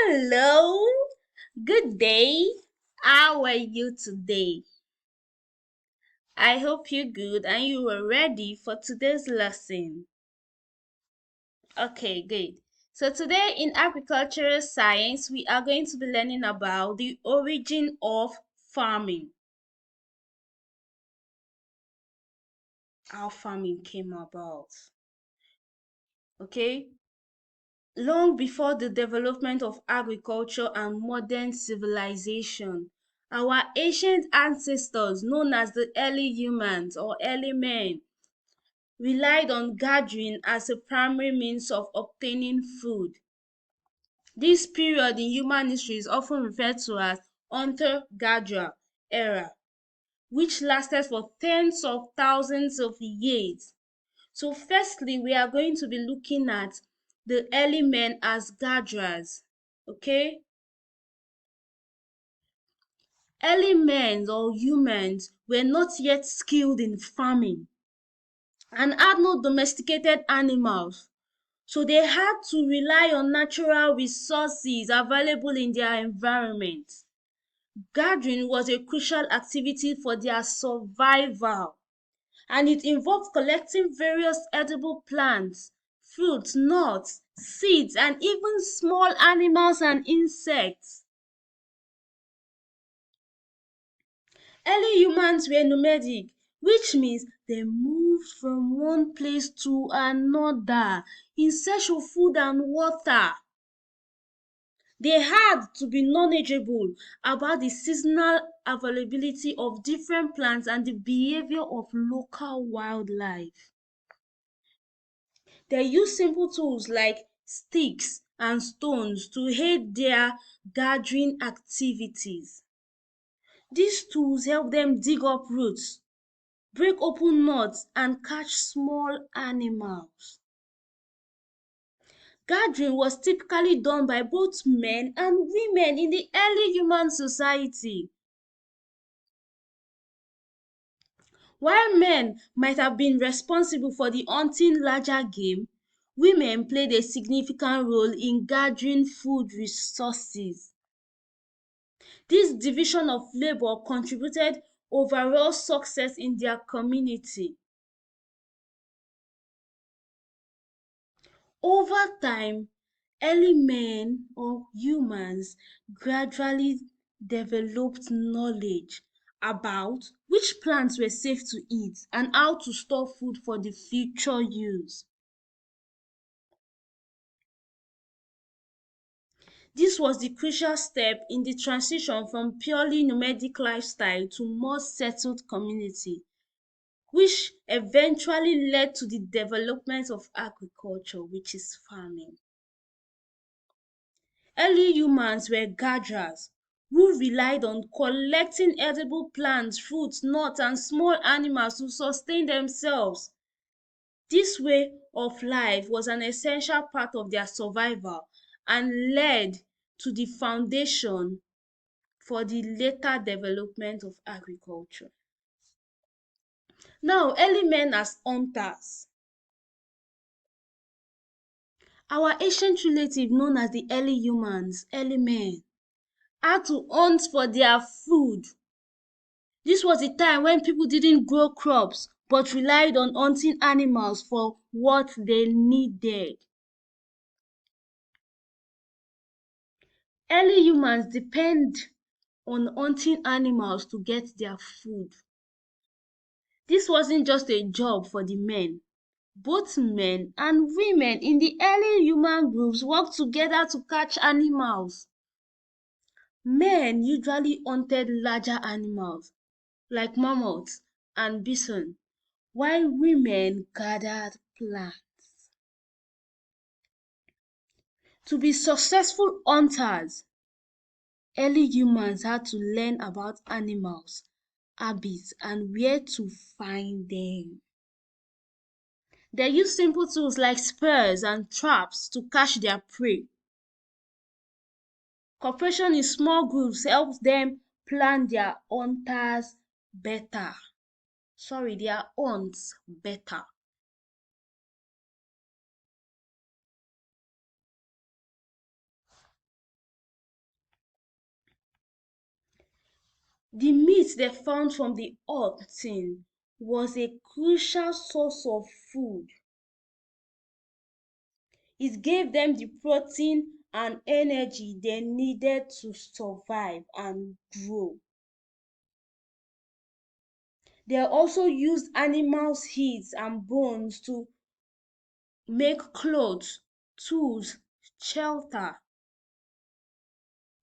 Hello, good day. How are you today? I hope you're good and you are ready for today's lesson. Okay, good. So, today in agricultural science, we are going to be learning about the origin of farming, how farming came about. Okay, long before the development of agriculture and modern civilization, our ancient ancestors, known as the early humans or early men, relied on gathering as a primary means of obtaining food. This period in human history is often referred to as hunter-gatherer era, which lasted for tens of thousands of years. So firstly, we are going to be looking at the early men as gatherers. Okay? Early men or humans were not yet skilled in farming and had no domesticated animals. So they had to rely on natural resources available in their environment. Gathering was a crucial activity for their survival, and it involved collecting various edible plants, fruits, nuts, seeds, and even small animals and insects. Early humans were nomadic, which means they moved from one place to another in search of food and water. They had to be knowledgeable about the seasonal availability of different plants and the behavior of local wildlife. They used simple tools like sticks and stones to aid their gathering activities. These tools help them dig up roots, break open nuts, and catch small animals. Gathering was typically done by both men and women in the early human society. While men might have been responsible for the hunting larger game, women played a significant role in gathering food resources. This division of labor contributed overall success in their community. Over time, early men or humans gradually developed knowledge about which plants were safe to eat and how to store food for the future use. This was the crucial step in the transition from purely nomadic lifestyle to more settled community, which eventually led to the development of agriculture, which is farming. Early humans were gatherers who relied on collecting edible plants, fruits, nuts, and small animals to sustain themselves. This way of life was an essential part of their survival and led to the foundation for the later development of agriculture. Now, early men as hunters. Our ancient relative known as the early humans, early men, had to hunt for their food. This was a time when people didn't grow crops but relied on hunting animals for what they needed. Early humans depend on hunting animals to get their food. This wasn't just a job for the men. Both men and women in the early human groups worked together to catch animals. Men usually hunted larger animals like mammoths and bison, while women gathered plants. To be successful hunters, early humans had to learn about animals, habits, and where to find them. They used simple tools like spears and traps to catch their prey. Cooperation in small groups helps them plan their hunters better. Their hunts better. The meat they found from the hunting was a crucial source of food. It gave them the protein and energy they needed to survive and grow. They also used animals' heads and bones to make clothes, tools, shelter.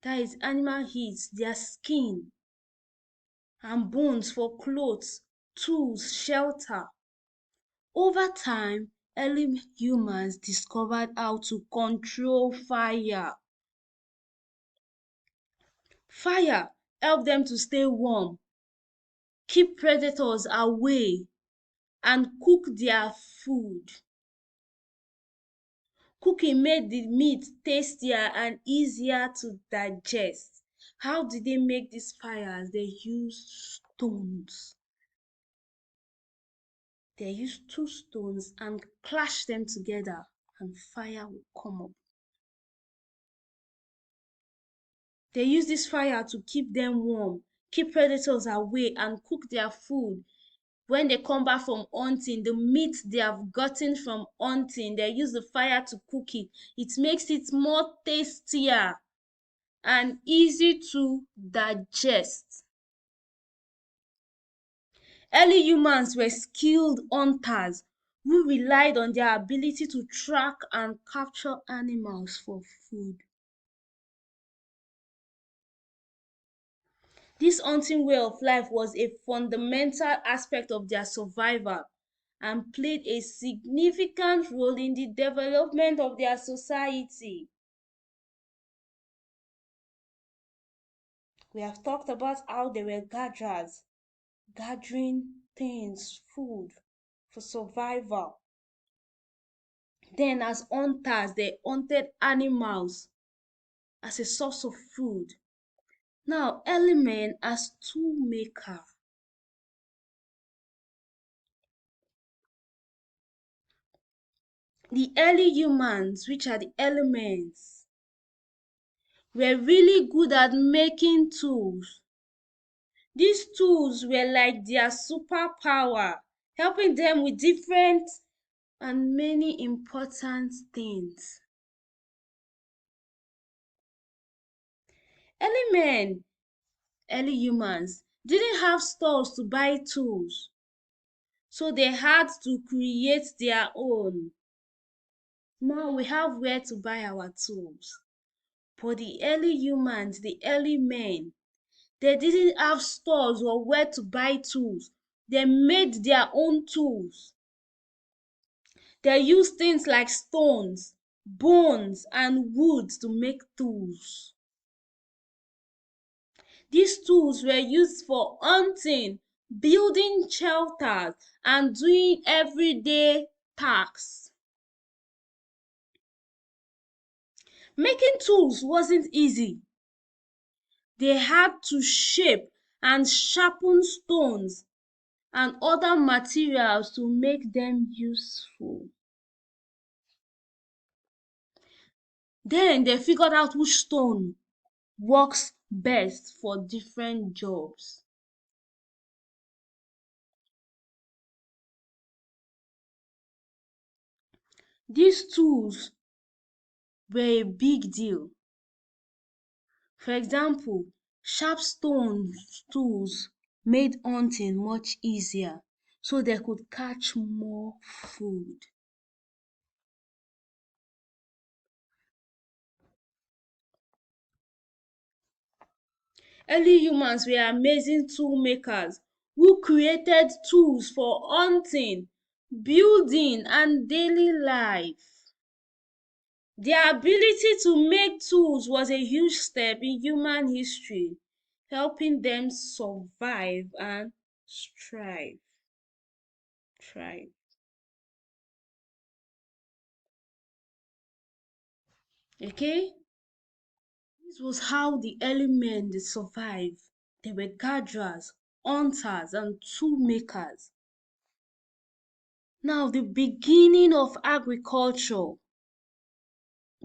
That is animal heads, their skin and bones for clothes, tools, shelter. Over time, early humans discovered how to control fire. Fire helped them to stay warm, keep predators away, and cook their food. Cooking made the meat tastier and easier to digest. How did they make these fires? They used stones. They used two stones and clash them together, and fire will come up. They use this fire to keep them warm, keep predators away, and cook their food. When they come back from hunting, the meat they have gotten from hunting, they use the fire to cook it. It makes it more tastier and easy to digest. Early humans were skilled hunters who relied on their ability to track and capture animals for food. This hunting way of life was a fundamental aspect of their survival and played a significant role in the development of their society. We have talked about how they were gatherers, gathering things, food for survival. Then, as hunters, they hunted animals as a source of food. Now, early men as tool maker. The early humans, which are the elements, were really good at making tools. These tools were like their superpower, helping them with different and many important things. Early men, early humans, didn't have stores to buy tools, so they had to create their own. Now we have where to buy our tools. But the early humans, the early men, they didn't have stores or where to buy tools. They made their own tools. They used things like stones, bones, and wood to make tools. These tools were used for hunting, building shelters, and doing everyday tasks. Making tools wasn't easy. They had to shape and sharpen stones and other materials to make them useful. Then they figured out which stone works best for different jobs. These tools were a big deal. For example, sharp stone tools made hunting much easier so they could catch more food. Early humans were amazing tool makers who created tools for hunting, building, and daily life. Their ability to make tools was a huge step in human history, helping them survive and strive. Thrive. Okay? This was how the early men they survived. They were gatherers, hunters, and tool makers. Now, the beginning of agriculture,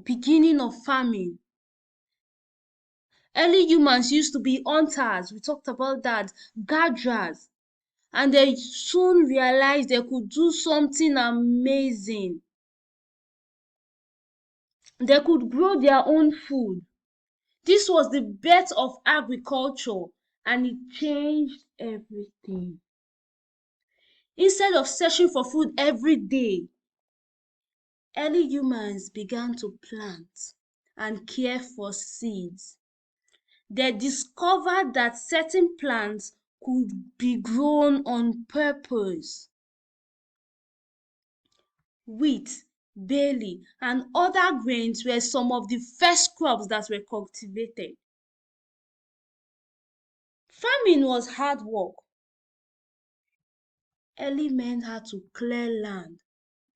beginning of farming. Early humans used to be hunters. We talked about that. Gatherers. And they soon realized they could do something amazing. They could grow their own food. This was the birth of agriculture, and it changed everything. Instead of searching for food every day, early humans began to plant and care for seeds. They discovered that certain plants could be grown on purpose. Wheat, barley, and other grains were some of the first crops that were cultivated. Farming was hard work. Early men had to clear land,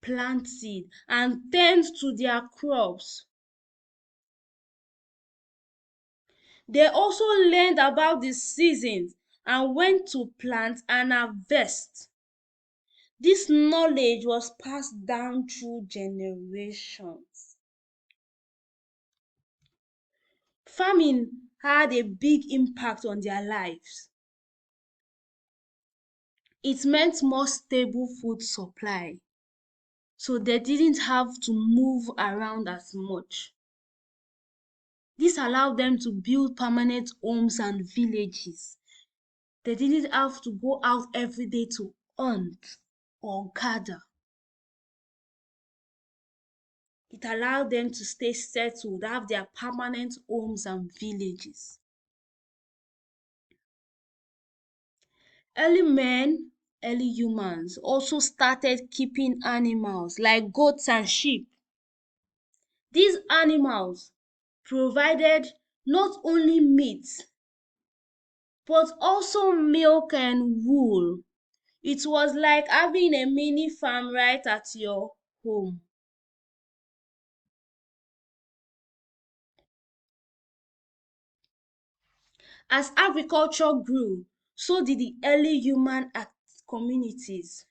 plant seed, and tend to their crops. They also learned about the seasons and when to plant and harvest. This knowledge was passed down through generations. Farming had a big impact on their lives. It meant more stable food supply, so they didn't have to move around as much. This allowed them to build permanent homes and villages. They didn't have to go out every day to hunt or gather. It allowed them to stay settled, have their permanent homes and villages. Early men, early humans also started keeping animals like goats and sheep. These animals provided not only meat but also milk and wool. It was like having a mini farm right at your home. As agriculture grew, so did the early human communities.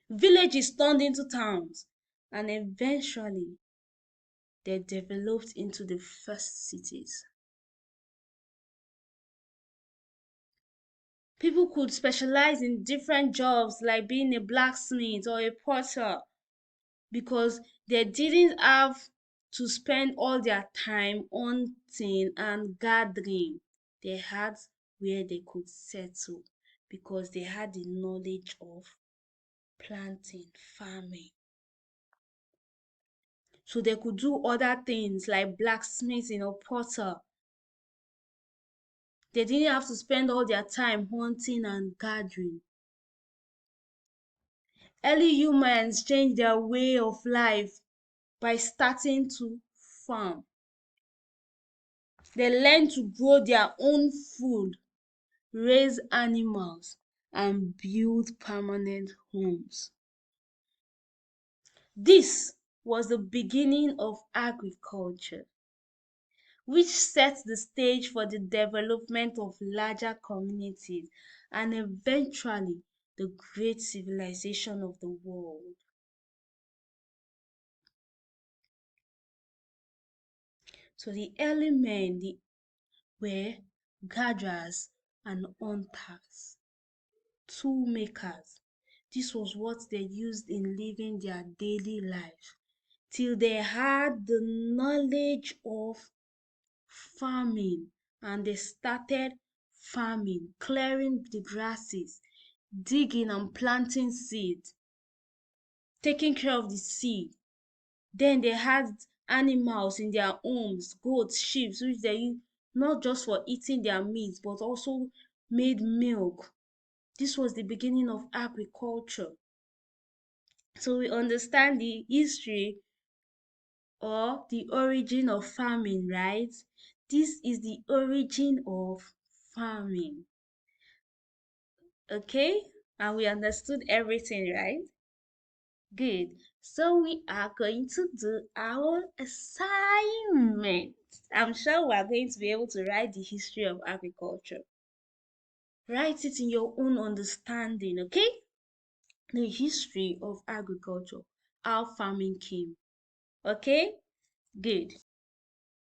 Villages turned into towns, and eventually they developed into the first cities. People could specialize in different jobs like being a blacksmith or a potter because they didn't have to spend all their time hunting and gathering. They had where they could settle because they had the knowledge of planting, farming. So they could do other things like blacksmithing or potter. They didn't have to spend all their time hunting and gathering. Early humans changed their way of life by starting to farm. They learned to grow their own food, raise animals, and build permanent homes. This was the beginning of agriculture, which set the stage for the development of larger communities and eventually the great civilization of the world. So the early men were gatherers and hunters, tool makers. This was what they used in living their daily life till they had the knowledge of farming and they started farming, clearing the grasses, digging and planting seed, taking care of the seed. Then they had animals in their homes, goats, sheep, which they used not just for eating their meat, but also made milk. This was the beginning of agriculture. So we understand the history or the origin of farming, right? This is the origin of farming. Okay? And we understood everything, right? Good. So we are going to do our assignment. I'm sure we are going to be able to write the history of agriculture. Write it in your own understanding, okay? The history of agriculture, how farming came. Okay? Good.